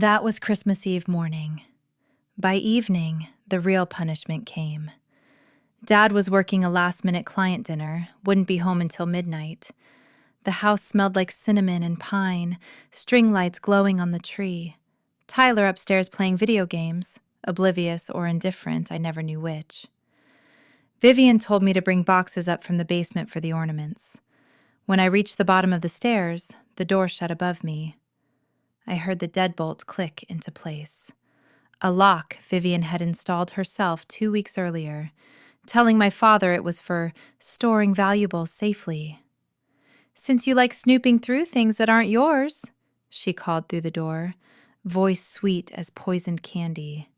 That was Christmas Eve morning. By evening, the real punishment came. Dad was working a last-minute client dinner, wouldn't be home until midnight. The house smelled like cinnamon and pine, string lights glowing on the tree. Tyler upstairs playing video games, oblivious or indifferent, I never knew which. Vivian told me to bring boxes up from the basement for the ornaments. When I reached the bottom of the stairs, the door shut above me. I heard the deadbolt click into place. A lock Vivian had installed herself 2 weeks earlier, telling my father it was for storing valuables safely. "Since you like snooping through things that aren't yours," she called through the door, voice sweet as poisoned candy.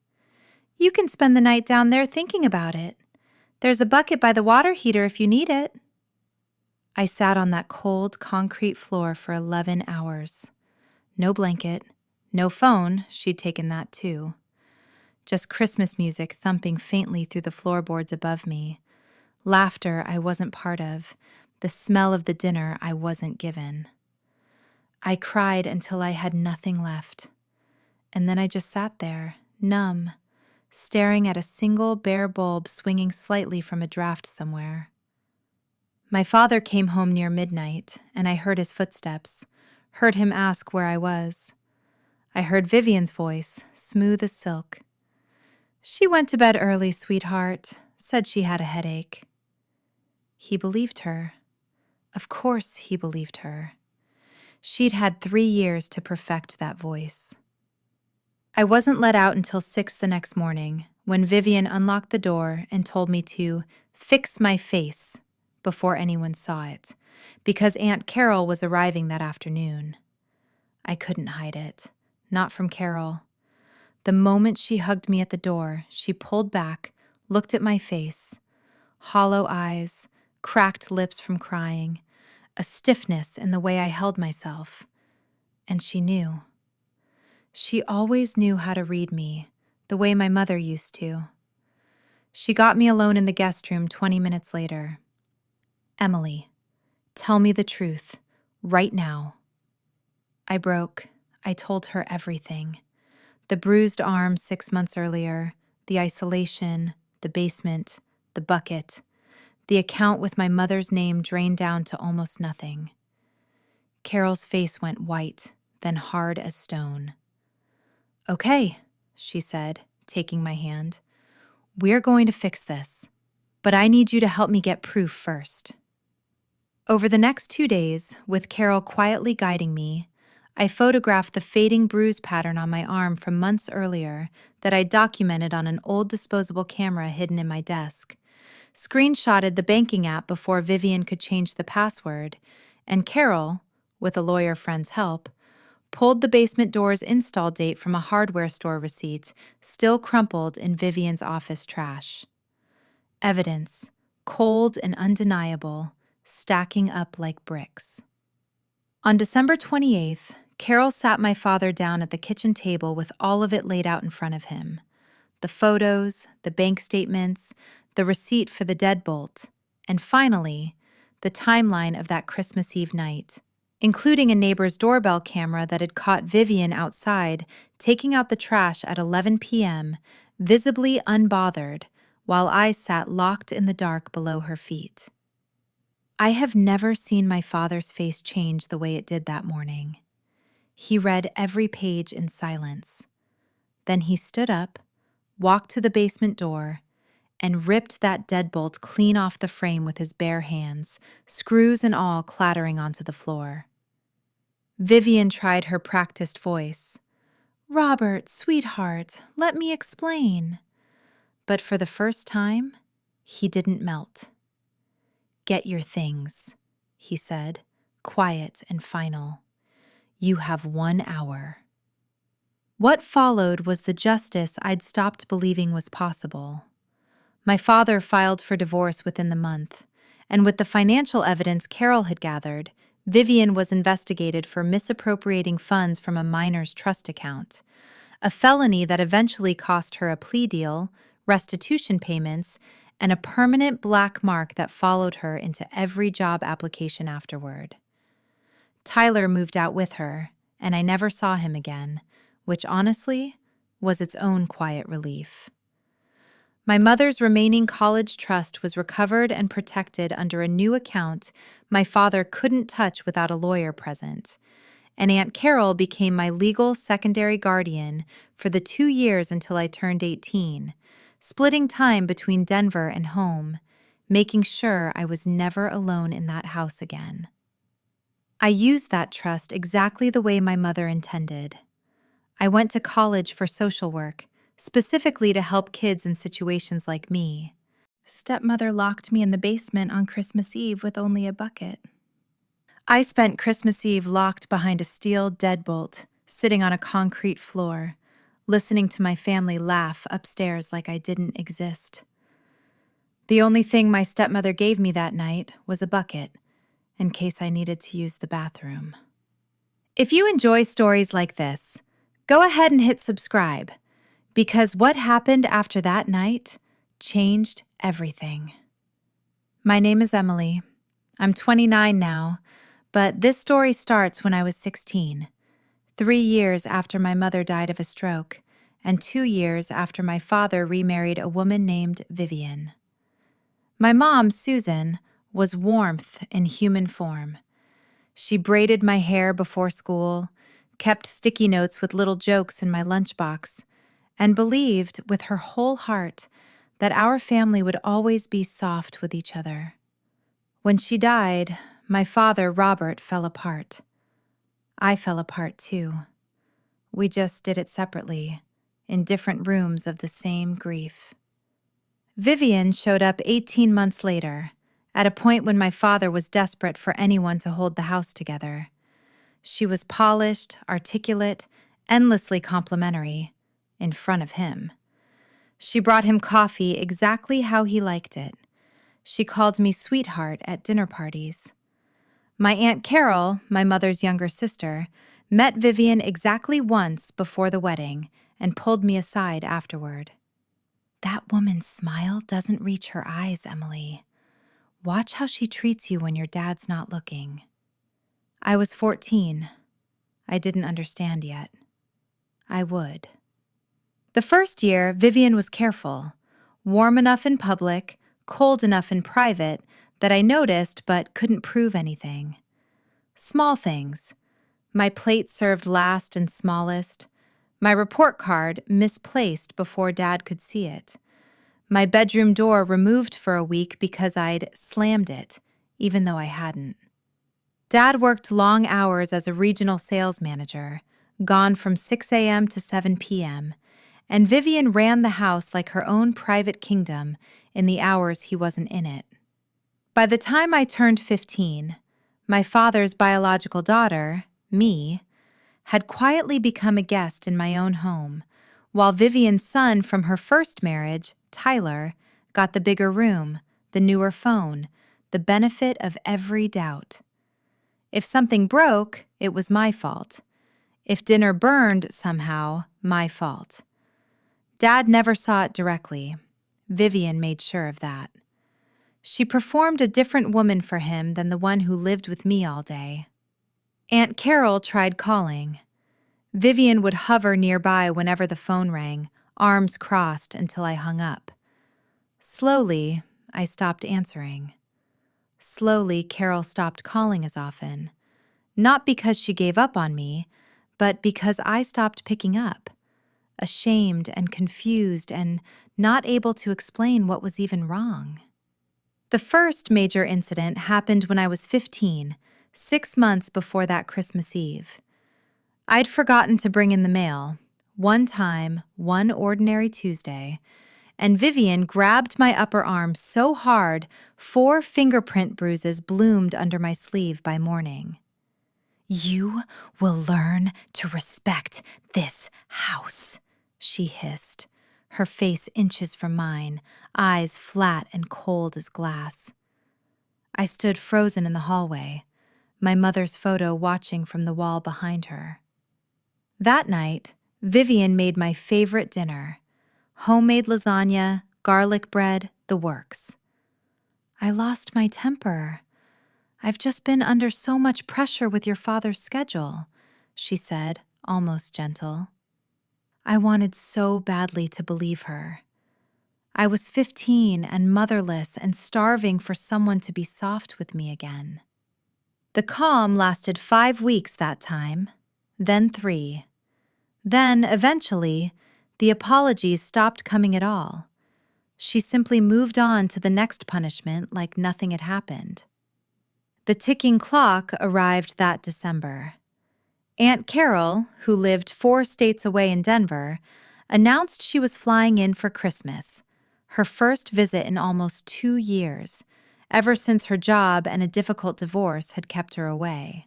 "You can spend the night down there thinking about it. There's a bucket by the water heater if you need it." I sat on that cold concrete floor for 11 hours. No blanket, no phone, she'd taken that too. Just Christmas music thumping faintly through the floorboards above me. Laughter I wasn't part of, the smell of the dinner I wasn't given. I cried until I had nothing left. And then I just sat there, numb, staring at a single bare bulb swinging slightly from a draft somewhere. My father came home near midnight, and I heard his footsteps, heard him ask where I was. I heard Vivian's voice, smooth as silk. "She went to bed early, sweetheart. Said she had a headache." He believed her. Of course he believed her. She'd had 3 years to perfect that voice. I wasn't let out until 6 the next morning, when Vivian unlocked the door and told me to fix my face before anyone saw it, because Aunt Carol was arriving that afternoon. I couldn't hide it, not from Carol. The moment she hugged me at the door, she pulled back, looked at my face. Hollow eyes, cracked lips from crying, a stiffness in the way I held myself. And she knew. She always knew how to read me, the way my mother used to. She got me alone in the guest room 20 minutes later. "Emily, tell me the truth, right now." I broke. I told her everything. The bruised arm 6 months earlier, the isolation, the basement, the bucket, the account with my mother's name drained down to almost nothing. Carol's face went white, then hard as stone. "Okay," she said, taking my hand. "We're going to fix this, but I need you to help me get proof first." Over the next 2 days, with Carol quietly guiding me, I photographed the fading bruise pattern on my arm from months earlier that I documented on an old disposable camera hidden in my desk, screenshotted the banking app before Vivian could change the password, and Carol, with a lawyer friend's help, pulled the basement door's install date from a hardware store receipt still crumpled in Vivian's office trash. Evidence, cold and undeniable, stacking up like bricks. On December 28th, Carol sat my father down at the kitchen table with all of it laid out in front of him. The photos, the bank statements, the receipt for the deadbolt, and finally, the timeline of that Christmas Eve night, including a neighbor's doorbell camera that had caught Vivian outside taking out the trash at 11 p.m., visibly unbothered, while I sat locked in the dark below her feet. I have never seen my father's face change the way it did that morning. He read every page in silence. Then he stood up, walked to the basement door, and ripped that deadbolt clean off the frame with his bare hands, screws and all clattering onto the floor. Vivian tried her practiced voice. "Robert, sweetheart, let me explain." But for the first time, he didn't melt. "Get your things," he said, quiet and final. "You have 1 hour." What followed was the justice I'd stopped believing was possible. My father filed for divorce within the month, and with the financial evidence Carol had gathered, Vivian was investigated for misappropriating funds from a minor's trust account, a felony that eventually cost her a plea deal, restitution payments, and a permanent black mark that followed her into every job application afterward. Tyler moved out with her, and I never saw him again, which honestly was its own quiet relief. My mother's remaining college trust was recovered and protected under a new account my father couldn't touch without a lawyer present, and Aunt Carol became my legal secondary guardian for the 2 years until I turned 18, splitting time between Denver and home, making sure I was never alone in that house again. I used that trust exactly the way my mother intended. I went to college for social work, specifically to help kids in situations like me. Stepmother locked me in the basement on Christmas Eve with only a bucket. I spent Christmas Eve locked behind a steel deadbolt, sitting on a concrete floor, listening to my family laugh upstairs like I didn't exist. The only thing my stepmother gave me that night was a bucket, in case I needed to use the bathroom. If you enjoy stories like this, go ahead and hit subscribe, because what happened after that night changed everything. My name is Emily. I'm 29 now, but this story starts when I was 16, 3 years after my mother died of a stroke, and 2 years after my father remarried a woman named Vivian. My mom, Susan, was warmth in human form. She braided my hair before school, kept sticky notes with little jokes in my lunchbox, and believed with her whole heart that our family would always be soft with each other. When she died, my father, Robert, fell apart. I fell apart too. We just did it separately, in different rooms of the same grief. Vivian showed up 18 months later, at a point when my father was desperate for anyone to hold the house together. She was polished, articulate, endlessly complimentary, in front of him. She brought him coffee exactly how he liked it. She called me sweetheart at dinner parties. My Aunt Carol, my mother's younger sister, met Vivian exactly once before the wedding and pulled me aside afterward. "That woman's smile doesn't reach her eyes, Emily. Watch how she treats you when your dad's not looking." I was 14. I didn't understand yet. I would. The first year, Vivian was careful, warm enough in public, cold enough in private that I noticed but couldn't prove anything. Small things. My plate served last and smallest. My report card misplaced before Dad could see it. My bedroom door removed for a week because I'd slammed it, even though I hadn't. Dad worked long hours as a regional sales manager, gone from 6 a.m. to 7 p.m., and Vivian ran the house like her own private kingdom in the hours he wasn't in it. By the time I turned 15, my father's biological daughter, me, had quietly become a guest in my own home, while Vivian's son from her first marriage, Tyler, got the bigger room, the newer phone, the benefit of every doubt. If something broke, it was my fault. If dinner burned somehow, my fault. Dad never saw it directly. Vivian made sure of that. She performed a different woman for him than the one who lived with me all day. Aunt Carol tried calling. Vivian would hover nearby whenever the phone rang, arms crossed until I hung up. Slowly, I stopped answering. Slowly, Carol stopped calling as often. Not because she gave up on me, but because I stopped picking up, ashamed and confused and not able to explain what was even wrong. The first major incident happened when I was 15, 6 months before that Christmas Eve. I'd forgotten to bring in the mail, one time, one ordinary Tuesday, and Vivian grabbed my upper arm so hard 4 fingerprint bruises bloomed under my sleeve by morning. "You will learn to respect this house," she hissed, her face inches from mine, eyes flat and cold as glass. I stood frozen in the hallway, my mother's photo watching from the wall behind her. That night, Vivian made my favorite dinner, homemade lasagna, garlic bread, the works. "I lost my temper. I've just been under so much pressure with your father's schedule," she said, almost gentle. I wanted so badly to believe her. I was 15 and motherless and starving for someone to be soft with me again. The calm lasted 5 weeks that time, then 3. Then, eventually, the apologies stopped coming at all. She simply moved on to the next punishment like nothing had happened. The ticking clock arrived that December. Aunt Carol, who lived 4 states away in Denver, announced she was flying in for Christmas, her first visit in almost 2 years, ever since her job and a difficult divorce had kept her away.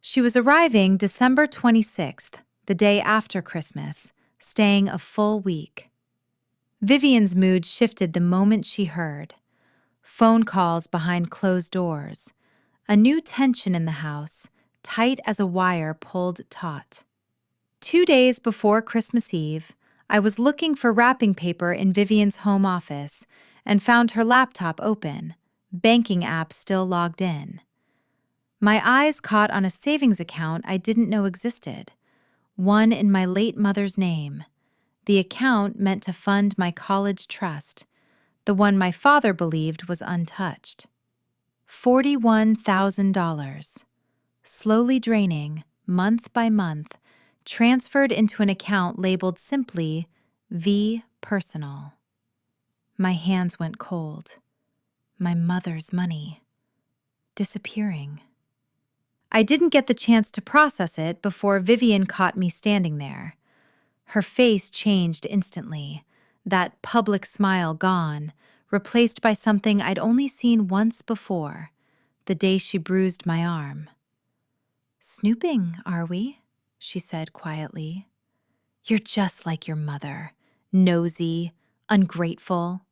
She was arriving December 26th, the day after Christmas, staying a full week. Vivian's mood shifted the moment she heard. Phone calls behind closed doors. A new tension in the house, tight as a wire pulled taut. 2 days before Christmas Eve, I was looking for wrapping paper in Vivian's home office and found her laptop open, banking app still logged in. My eyes caught on a savings account I didn't know existed, one in my late mother's name. The account meant to fund my college trust, the one my father believed was untouched. $41,000, slowly draining, month by month, transferred into an account labeled simply V Personal. My hands went cold. My mother's money. Disappearing. I didn't get the chance to process it before Vivian caught me standing there. Her face changed instantly, that public smile gone, replaced by something I'd only seen once before, the day she bruised my arm. "Snooping, are we?" she said quietly. "You're just like your mother, nosy, ungrateful."